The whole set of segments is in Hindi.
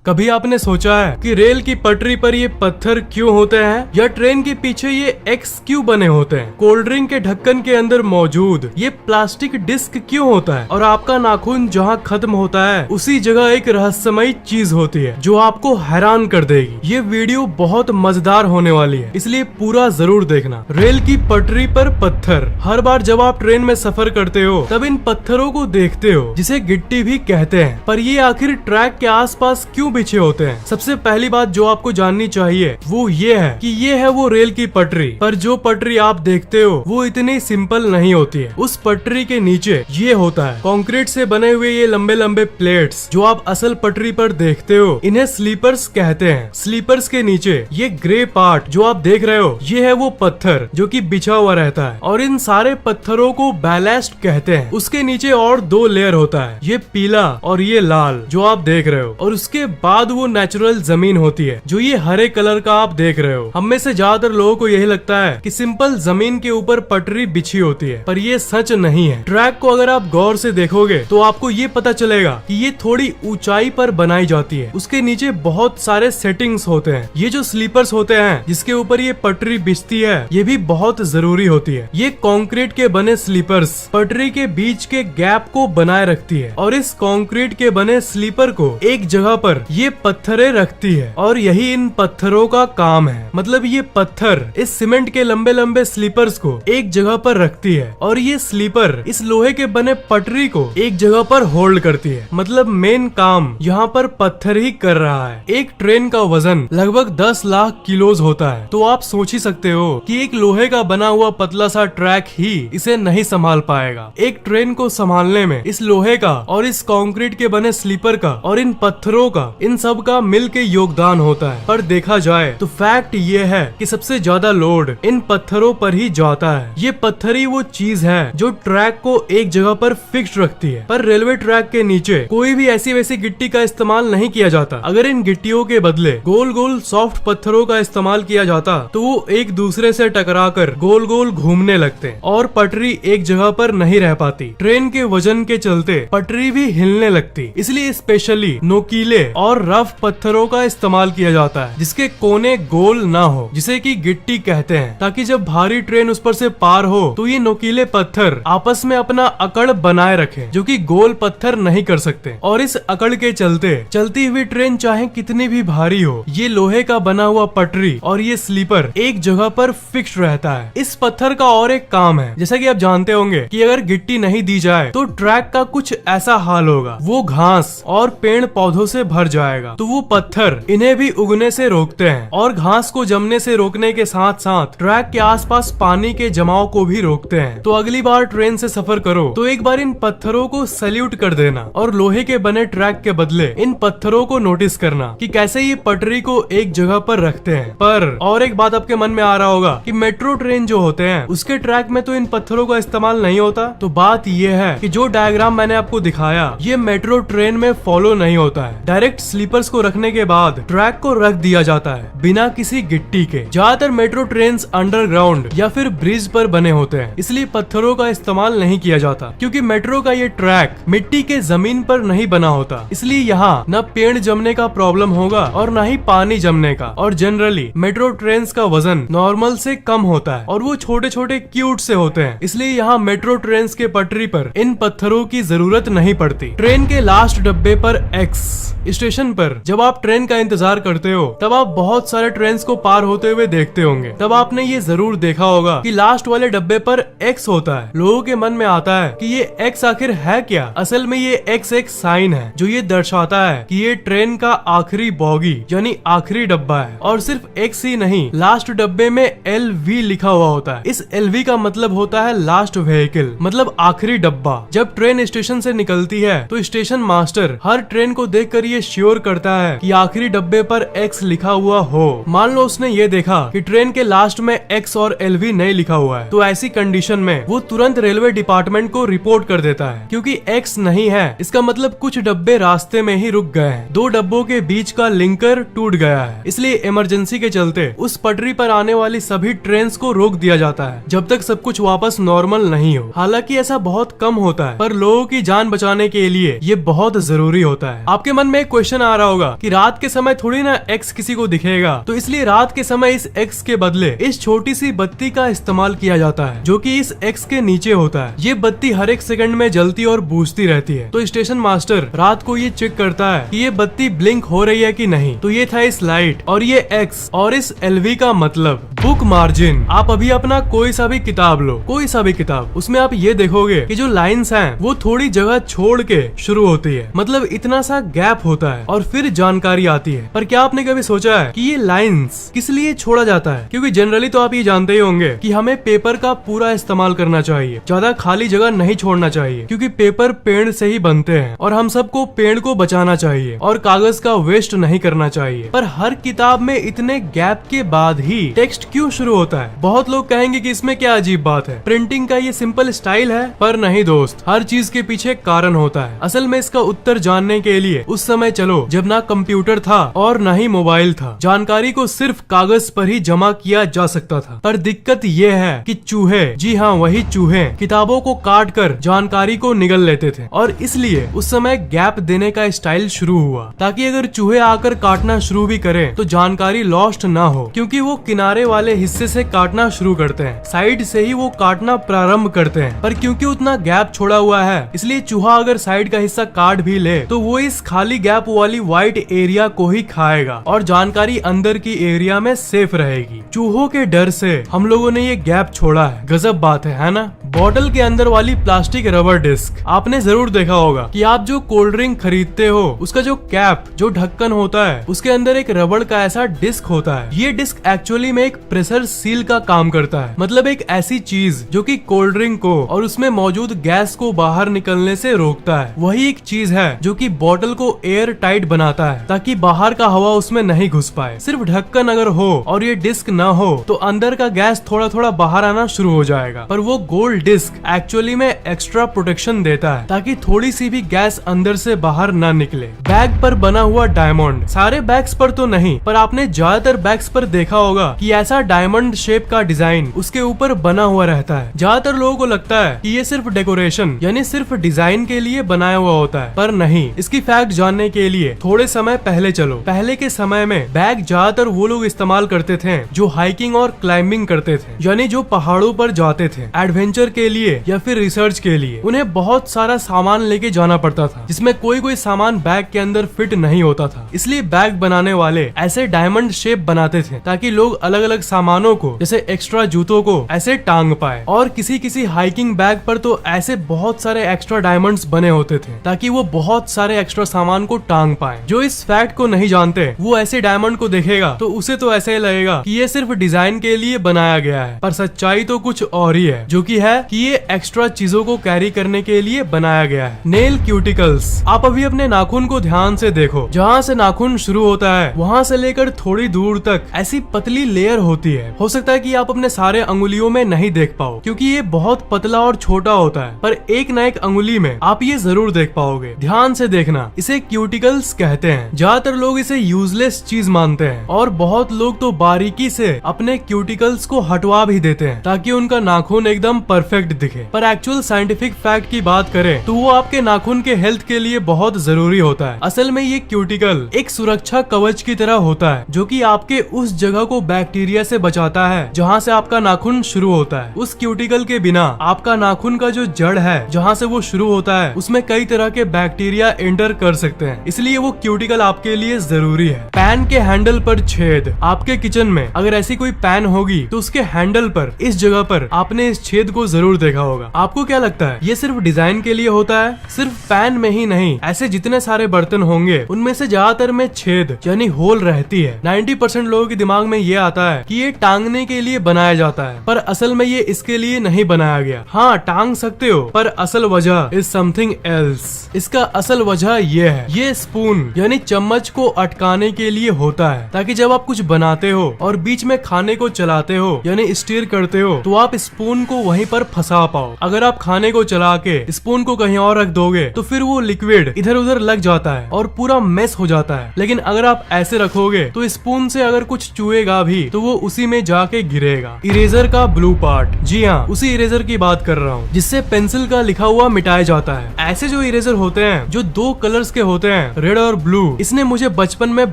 कभी आपने सोचा है कि रेल की पटरी पर ये पत्थर क्यों होते हैं या ट्रेन के पीछे ये एक्स क्यों बने होते हैं? कोल्ड ड्रिंक के ढक्कन के अंदर मौजूद ये प्लास्टिक डिस्क क्यों होता है? और आपका नाखून जहाँ खत्म होता है उसी जगह एक रहस्यमयी चीज होती है जो आपको हैरान कर देगी। ये वीडियो बहुत मजेदार होने वाली है, इसलिए पूरा जरूर देखना। रेल की पटरी पर पत्थर। हर बार जब आप ट्रेन में सफर करते हो तब इन पत्थरों को देखते हो जिसे गिट्टी भी कहते हैं, पर ये आखिर ट्रैक के आसपास क्यों बिछे होते हैं? सबसे पहली बात जो आपको जाननी चाहिए वो ये है कि ये है वो रेल की पटरी, पर जो पटरी आप देखते हो वो इतनी सिंपल नहीं होती है। उस पटरी के नीचे ये होता है कंक्रीट से बने हुए ये लंबे लंबे प्लेट्स जो आप असल पटरी पर देखते हो, इन्हें स्लीपर्स कहते हैं। स्लीपर्स के नीचे ये ग्रे पार्ट जो आप देख रहे हो ये है वो पत्थर जो कि बिछा हुआ रहता है, और इन सारे पत्थरों को बैलेस्ट कहते हैं। उसके नीचे और दो लेयर होता है, ये पीला और ये लाल जो आप देख रहे हो, और उसके बाद वो नेचुरल जमीन होती है जो ये हरे कलर का आप देख रहे हो। हम में से ज्यादातर लोगों को यही लगता है कि सिंपल जमीन के ऊपर पटरी बिछी होती है, पर ये सच नहीं है। ट्रैक को अगर आप गौर से देखोगे तो आपको ये पता चलेगा कि ये थोड़ी ऊंचाई पर बनाई जाती है। उसके नीचे बहुत सारे सेटिंग्स होते हैं। ये जो स्लीपर्स होते हैं जिसके ऊपर ये पटरी बिछती है ये भी बहुत जरूरी होती है। ये कंक्रीट के बने स्लीपर्स पटरी के बीच के गैप को बनाए रखती है, और इस कंक्रीट के बने स्लीपर को एक जगह पर ये पत्थरें रखती है, और यही इन पत्थरों का काम है। मतलब ये पत्थर इस सीमेंट के लंबे लंबे स्लीपर्स को एक जगह पर रखती है, और ये स्लीपर इस लोहे के बने पटरी को एक जगह पर होल्ड करती है। मतलब मेन काम यहाँ पर पत्थर ही कर रहा है। एक ट्रेन का वजन लगभग 10 लाख किलोज होता है, तो आप सोच ही सकते हो कि एक लोहे का बना हुआ पतला सा ट्रैक ही इसे नहीं संभाल पाएगा। एक ट्रेन को संभालने में इस लोहे का और इस कंक्रीट के बने स्लीपर का और इन पत्थरों का, इन सब का मिल के योगदान होता है। पर देखा जाए तो फैक्ट ये है कि सबसे ज्यादा लोड इन पत्थरों पर ही जाता है। ये पत्थर ही वो चीज है जो ट्रैक को एक जगह पर फिक्स रखती है। पर रेलवे ट्रैक के नीचे कोई भी ऐसी वैसी गिट्टी का इस्तेमाल नहीं किया जाता। अगर इन गिट्टियों के बदले गोल गोल सॉफ्ट पत्थरों का इस्तेमाल किया जाता तो वो एक दूसरे से टकराकर गोल गोल घूमने लगते और पटरी एक जगह पर नहीं रह पाती। ट्रेन के वजन के चलते पटरी भी हिलने लगती। इसलिए स्पेशली नोकीले और रफ पत्थरों का इस्तेमाल किया जाता है जिसके कोने गोल ना हो, जिसे कि गिट्टी कहते हैं, ताकि जब भारी ट्रेन उस पर से पार हो तो ये नोकीले पत्थर आपस में अपना अकड़ बनाए रखें जो कि गोल पत्थर नहीं कर सकते। और इस अकड़ के चलते चलती हुई ट्रेन चाहे कितनी भी भारी हो, ये लोहे का बना हुआ पटरी और ये स्लीपर एक जगह पर फिक्स रहता है। इस पत्थर का और एक काम है, जैसा कि आप जानते होंगे कि अगर गिट्टी नहीं दी जाए तो ट्रैक का कुछ ऐसा हाल होगा, वो घास और पेड़ पौधों से भर जाएगा। तो वो पत्थर इन्हें भी उगने से रोकते हैं और घास को जमने से रोकने के साथ साथ ट्रैक के आसपास पानी के जमाव को भी रोकते हैं। तो अगली बार ट्रेन से सफर करो तो एक बार इन पत्थरों को सैल्यूट कर देना और लोहे के बने ट्रैक के बदले इन पत्थरों को नोटिस करना कि कैसे ये पटरी को एक जगह पर रखते हैं। पर और एक बात आपके मन में आ रहा होगा कि मेट्रो ट्रेन जो होते हैं उसके ट्रैक में तो इन पत्थरों का इस्तेमाल नहीं होता। तो बात ये है कि जो डायग्राम मैंने आपको दिखाया ये मेट्रो ट्रेन में फॉलो नहीं होता है। डायरेक्ट स्लीपर्स को रखने के बाद ट्रैक को रख दिया जाता है बिना किसी गिट्टी के। ज्यादातर मेट्रो ट्रेन अंडरग्राउंड या फिर ब्रिज पर बने होते हैं, इसलिए पत्थरों का इस्तेमाल नहीं किया जाता, क्योंकि मेट्रो का ये ट्रैक मिट्टी के जमीन पर नहीं बना होता। इसलिए यहाँ न पेड़ जमने का प्रॉब्लम होगा और न ही पानी जमने का। और जनरली मेट्रो ट्रेन का वजन नॉर्मल से कम होता है और वो छोटे छोटे क्यूट से होते हैं, इसलिए यहाँ मेट्रो ट्रेन के पटरी पर इन पत्थरों की जरूरत नहीं पड़ती। ट्रेन के लास्ट डब्बे पर एक्स स्टेशन पर जब आप ट्रेन का इंतजार करते हो तब आप बहुत सारे ट्रेन को पार होते हुए देखते होंगे। तब आपने ये जरूर देखा होगा कि लास्ट वाले डब्बे पर एक्स होता है। लोगों के मन में आता है कि ये एक्स आखिर है क्या? असल में ये एक्स एक साइन है जो ये दर्शाता है कि ये ट्रेन का आखिरी बॉगी यानी आखिरी डब्बा है। और सिर्फ एक्स ही नहीं, लास्ट डब्बे में LV लिखा हुआ होता है। इस LV का मतलब होता है लास्ट व्हीकल, मतलब आखिरी डब्बा। जब ट्रेन स्टेशन से निकलती है तो स्टेशन मास्टर हर ट्रेन को देखकर ये श्योर करता है कि आखिरी डब्बे पर एक्स लिखा हुआ हो। मान लो उसने ये देखा कि ट्रेन के लास्ट में एक्स और LV नहीं लिखा हुआ है, तो ऐसी कंडीशन में वो तुरंत रेलवे डिपार्टमेंट को रिपोर्ट कर देता है, क्योंकि एक्स नहीं है इसका मतलब कुछ डब्बे रास्ते में ही रुक गए हैं। दो डब्बों के बीच का लिंकर टूट गया है, इसलिए इमरजेंसी के चलते उस पटरी पर आने वाली सभी ट्रेन को रोक दिया जाता है जब तक सब कुछ वापस नॉर्मल नहीं हो। हालांकि ऐसा बहुत कम होता है, पर लोगों की जान बचाने के लिए ये बहुत जरूरी होता है। आपके मन में एक क्वेश्चन क्वेश्चन आ रहा होगा कि रात के समय थोड़ी ना एक्स किसी को दिखेगा, तो इसलिए रात के समय इस एक्स के बदले इस छोटी सी बत्ती का इस्तेमाल किया जाता है जो कि इस एक्स के नीचे होता है। ये बत्ती हर एक सेकंड में जलती और बूझती रहती है। तो स्टेशन मास्टर रात को ये चेक करता है कि ये बत्ती ब्लिंक हो रही है कि नहीं। तो ये था इस लाइट और ये एक्स और इस एलवी का मतलब बुक मार्जिन। आप अभी अपना कोई सा भी किताब लो, कोई सा भी किताब, उसमें आप ये देखोगे कि जो लाइंस हैं वो थोड़ी जगह छोड़ के शुरू होती है, मतलब इतना सा गैप होता है और फिर जानकारी आती है। पर क्या आपने कभी सोचा है कि ये लाइंस किस लिए छोड़ा जाता है? क्योंकि जनरली तो आप ये जानते ही होंगे कि हमें पेपर का पूरा इस्तेमाल करना चाहिए, ज्यादा खाली जगह नहीं छोड़ना चाहिए, क्योंकि पेपर पेड़ से ही बनते हैं और हम सबको पेड़ को बचाना चाहिए और कागज का वेस्ट नहीं करना चाहिए। पर हर किताब में इतने गैप के बाद ही टेक्स्ट क्यों शुरू होता है? बहुत लोग कहेंगे कि इसमें क्या अजीब बात है, प्रिंटिंग का ये सिंपल स्टाइल है। पर नहीं दोस्त, हर चीज के पीछे कारण होता है। असल में इसका उत्तर जानने के लिए उस समय चलो जब ना कंप्यूटर था और ना ही मोबाइल था। जानकारी को सिर्फ कागज पर ही जमा किया जा सकता था। पर दिक्कत ये है कि चूहे, जी हाँ वही चूहे, किताबों को काट कर जानकारी को निगल लेते थे और इसलिए उस समय गैप देने का स्टाइल शुरू हुआ, ताकि अगर चूहे आकर काटना शुरू भी करें तो जानकारी लॉस्ट ना हो, क्योंकि वो किनारे वाले हिस्से से काटना शुरू करते हैं, साइड से ही वो काटना प्रारंभ करते हैं। पर क्योंकि उतना गैप छोड़ा हुआ है, इसलिए चूहा अगर साइड का हिस्सा काट भी ले तो वो इस खाली गैप वाली व्हाइट एरिया को ही खाएगा और जानकारी अंदर की एरिया में सेफ रहेगी। चूहों के डर से हम लोगों ने ये गैप छोड़ा है। गजब बात है ना? बॉटल के अंदर वाली प्लास्टिक रबर डिस्क, आपने जरूर देखा होगा कि आप जो कोल्ड ड्रिंक खरीदते हो उसका जो कैप, जो ढक्कन होता है, उसके अंदर एक रबड़ का ऐसा डिस्क होता है। ये डिस्क एक्चुअली में एक प्रेशर सील का काम करता है, मतलब एक ऐसी चीज जो कि कोल्ड ड्रिंक को और उसमें मौजूद गैस को बाहर निकलने से रोकता है। वही एक चीज है जो कि बॉटल को एयर टाइट बनाता है, ताकि बाहर का हवा उसमें नहीं घुस पाए। सिर्फ ढक्कन अगर हो और ये डिस्क ना हो तो अंदर का गैस थोड़ा थोड़ा बाहर आना शुरू हो जाएगा। पर वो गोल्ड डिस्क एक्चुअली में एक्स्ट्रा प्रोटेक्शन देता है, ताकि थोड़ी सी भी गैस अंदर से बाहर ना निकले। बैग पर बना हुआ डायमंड, सारे बैग्स पर तो नहीं, पर आपने ज्यादातर बैग्स पर देखा होगा कि ऐसा डायमंड शेप का डिजाइन उसके ऊपर बना हुआ रहता है। ज्यादातर लोगों को लगता है कि ये सिर्फ डेकोरेशन यानी सिर्फ डिजाइन के लिए बनाया हुआ होता है, पर नहीं। इसकी फैक्ट जानने के लिए थोड़े समय पहले चलो। पहले के समय में बैग ज्यादातर वो लोग इस्तेमाल करते थे जो हाइकिंग और क्लाइंबिंग करते थे, यानी जो पहाड़ों पर जाते थे एडवेंचर के लिए या फिर रिसर्च के लिए। उन्हें बहुत सारा सामान लेके जाना पड़ता था, जिसमें कोई कोई सामान बैग के अंदर फिट नहीं होता था। इसलिए बैग बनाने वाले ऐसे डायमंड शेप बनाते थे ताकि लोग अलग अलग सामानों को, जैसे एक्स्ट्रा जूतों को, ऐसे टांग पाए। और किसी किसी हाइकिंग बैग पर तो ऐसे बहुत सारे एक्स्ट्रा डायमंड्स बने होते थे ताकि वो बहुत सारे एक्स्ट्रा सामान को टांग पाए। जो इस फैक्ट को नहीं जानते वो ऐसे डायमंड को देखेगा तो उसे तो ऐसे ही लगेगा कि ये सिर्फ डिजाइन के लिए बनाया गया है, पर सच्चाई तो कुछ और ही है, जो कि है कि ये एक्स्ट्रा चीजों को कैरी करने के लिए बनाया गया है। नेल क्यूटिकल्स, आप अभी अपने नाखून को ध्यान से देखो। जहाँ से नाखून शुरू होता है वहाँ से लेकर थोड़ी दूर तक ऐसी पतली लेयर होती है। हो सकता है कि आप अपने सारे अंगुलियों में नहीं देख पाओ क्योंकि ये बहुत पतला और छोटा होता है, पर एक न एक अंगुली में आप ये जरूर देख पाओगे। ध्यान से देखना, इसे क्यूटिकल्स कहते हैं। ज्यादातर लोग इसे यूजलेस चीज मानते हैं और बहुत लोग तो बारीकी से अपने क्यूटिकल्स को हटवा भी देते हैं ताकि उनका नाखून एकदम परफेक्ट दिखे। पर एक्चुअल साइंटिफिक फैक्ट की बात करें तो वो आपके नाखून के हेल्थ के लिए बहुत जरूरी होता है। असल में ये क्यूटिकल एक सुरक्षा कवच की तरह होता है जो कि आपके उस जगह को बैक्टीरिया से बचाता है जहाँ से आपका नाखून शुरू होता है। उस क्यूटिकल के बिना आपका नाखून का जो जड़ है जहाँ से वो शुरू होता है उसमें कई तरह के बैक्टीरिया एंटर कर सकते हैं, इसलिए वो क्यूटिकल आपके लिए जरूरी है। पैन के हैंडल पर छेद, आपके किचन में अगर ऐसी कोई पैन होगी तो उसके हैंडल पर इस जगह पर आपने इस छेद को जरूर देखा होगा। आपको क्या लगता है ये सिर्फ डिजाइन के लिए होता है? सिर्फ पैन में ही नहीं, ऐसे जितने सारे बर्तन होंगे उनमें से ज्यादातर में छेद यानी होल रहती है। 90% लोगों के दिमाग में ये आता है कि ये टांगने के लिए बनाया जाता है, पर असल में ये इसके लिए नहीं बनाया गया। हाँ, टांग सकते हो, पर असल वजह इज समथिंग एल्स। इसका असल वजह ये है, ये स्पून यानी चम्मच को अटकाने के लिए होता है, ताकि जब आप कुछ बनाते हो और बीच में खाने को चलाते हो यानी स्टीर करते हो तो आप स्पून को वहीं पर फंसा पाओ। अगर आप खाने को चला के स्पून को कहीं और रख दोगे तो फिर वो लिक्विड इधर उधर लग जाता है और पूरा मेस हो जाता है। लेकिन अगर आप ऐसे रखोगे तो स्पून से अगर कुछ चुएगा भी तो वो उसी में जाके गिरेगा। इरेजर का ब्लू पार्ट, जी हाँ, उसी इरेजर की बात कर रहा हूँ जिससे पेंसिल का लिखा हुआ मिटाया जाता है। ऐसे जो इरेजर होते हैं जो 2 कलर्स के होते हैं, रेड और ब्लू, इसने मुझे बचपन में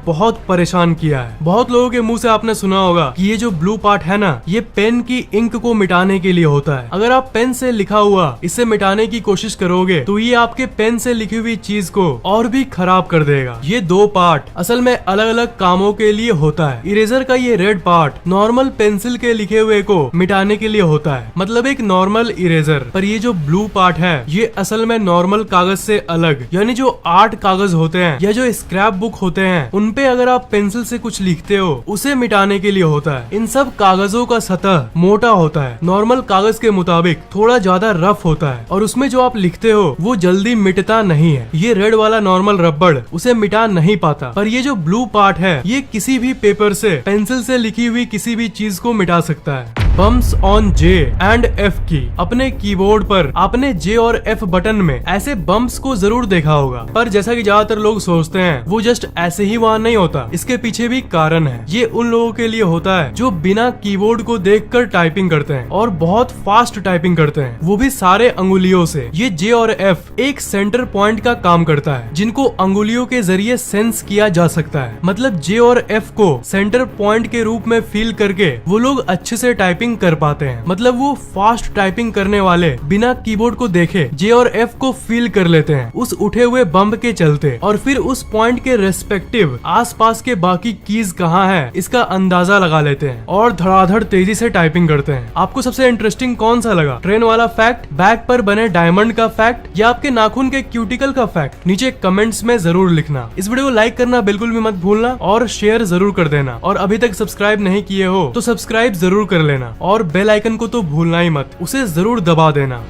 बहुत परेशान किया है। बहुत लोगों के मुंह से आपने सुना होगा कि ये जो ब्लू पार्ट है ना, ये पेन की इंक को मिटाने के लिए होता है। अगर आप पेन से लिखा हुआ इसे मिटाने की कोशिश करोगे तो ये आपके पेन से लिखी हुई चीज को और भी खराब कर देगा। ये 2 पार्ट असल में अलग अलग कामों के लिए होता है। इरेजर का ये रेड पार्ट नॉर्मल पेंसिल के लिखे हुए को मिटाने के लिए होता है, मतलब एक नॉर्मल इरेजर। पर ये जो ब्लू पार्ट है ये असल में नॉर्मल कागज से अलग, यानी जो आर्ट कागज होते हैं या जो स्क्रैप बुक होते हैं उनपे अगर आप पेंसिल से कुछ लिखते हो उसे मिटाने के लिए होता है। इन सब कागजों का सतह मोटा होता है, नॉर्मल कागज के मुताबिक थोड़ा ज्यादा रफ होता है और उसमें जो आप लिखते हो वो जल्दी मिटता नहीं है। ये रेड वाला नॉर्मल रबड़ उसे मिटा नहीं पाता, पर ये जो ब्लू पार्ट है ये किसी भी पेपर से, पेंसिल से लिखी हुई किसी भी चीज को मिटा सकता है। Bumps on J and F की। अपने कीबोर्ड पर आपने J और F बटन में ऐसे बम्प्स को जरूर देखा होगा, पर जैसा कि ज्यादातर लोग सोचते हैं वो जस्ट ऐसे ही वहाँ नहीं होता। इसके पीछे भी कारण है। ये उन लोगों के लिए होता है जो बिना कीबोर्ड को देखकर टाइपिंग करते हैं और बहुत फास्ट टाइपिंग करते हैं, वो भी सारे अंगुलियों से। ये J और F एक सेंटर पॉइंट का काम करता है जिनको अंगुलियों के जरिए सेंस किया जा सकता है। मतलब J और F को सेंटर पॉइंट के रूप में फील करके वो लोग अच्छे से टाइपिंग कर पाते हैं। मतलब वो फास्ट टाइपिंग करने वाले बिना कीबोर्ड को देखे J और F को फील कर लेते हैं उस उठे हुए बम्प के चलते, और फिर उस पॉइंट के रेस्पेक्टिव आसपास के बाकी कीज कहाँ है इसका अंदाजा लगा लेते हैं और धड़ाधड़ तेजी से टाइपिंग करते हैं। आपको सबसे इंटरेस्टिंग कौन सा लगा? ट्रेन वाला फैक्ट, बैग पर बने डायमंड का फैक्ट, या आपके नाखून के क्यूटिकल का फैक्ट? नीचे कमेंट्स में जरूर लिखना। इस वीडियो को लाइक करना बिल्कुल भी मत भूलना और शेयर जरूर कर देना, और अभी तक सब्सक्राइब नहीं किए हो तो सब्सक्राइब जरूर कर लेना और बेल आइकन को तो भूलना ही मत, उसे जरूर दबा देना।